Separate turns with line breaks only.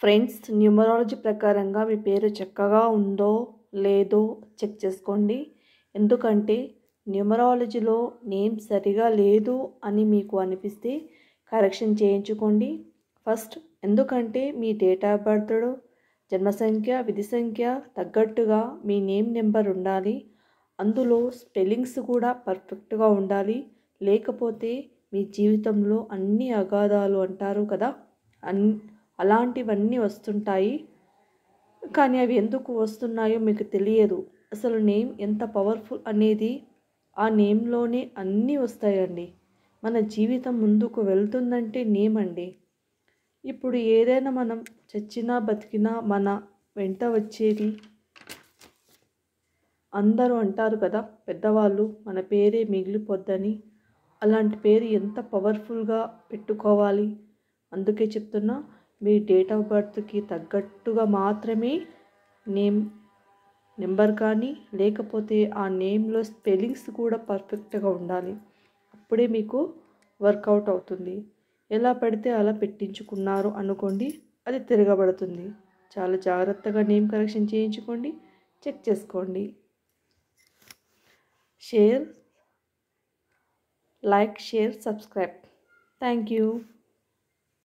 Friends, numerology ప్రకారంగా మీ పేరు చక్కగా ఉందో లేదో చెక్ చేసుకోండి. ఎందుకంటే న్యూమరాలజీలో నేమ్ సరిగా లేదు అని మీకు అనిపిస్తే కరెక్షన్ చేయించుకోండి ఫస్ట్. ఎందుకంటే మీ డేట్ ఆఫ్ బర్త్, జన్మ సంఖ్య, విధి సంఖ్య తగ్గట్టుగా మీ నేమ్ నెంబర్ ఉండాలి. అందులో స్పెల్లింగ్స్ కూడా పర్ఫెక్ట్గా ఉండాలి. లేకపోతే మీ జీవితంలో అన్ని అగాధాలు అంటారు కదా, అలాంటివన్నీ వస్తుంటాయి. కానీ అవి ఎందుకు వస్తున్నాయో మీకు తెలియదు. అసలు నేమ్ ఎంత పవర్ఫుల్ అనేది ఆ నేమ్లోనే అన్నీ వస్తాయండి. మన జీవితం ముందుకు వెళ్తుందంటే నేమ్ అండి. ఇప్పుడు ఏదైనా మనం చచ్చినా బతికినా మన వెంట వచ్చేది అందరూ అంటారు కదా పెద్దవాళ్ళు, మన పేరే మిగిలిపోద్దని. అలాంటి పేరు ఎంత పవర్ఫుల్గా పెట్టుకోవాలి. అందుకే చెప్తున్నా, మీ డేట్ ఆఫ్ బర్త్కి తగ్గట్టుగా మాత్రమే నేమ్ నెంబర్ కానీ, లేకపోతే ఆ నేమ్లో స్పెల్లింగ్స్ కూడా పర్ఫెక్ట్గా ఉండాలి. అప్పుడే మీకు వర్కౌట్ అవుతుంది. ఎలా పడితే అలా పెట్టించుకున్నారు అనుకోండి, అది తిరగబడుతుంది. చాలా జాగ్రత్తగా నేమ్ కరెక్షన్ చేయించుకోండి, చెక్ చేసుకోండి. Share, like, share, subscribe. Thank you.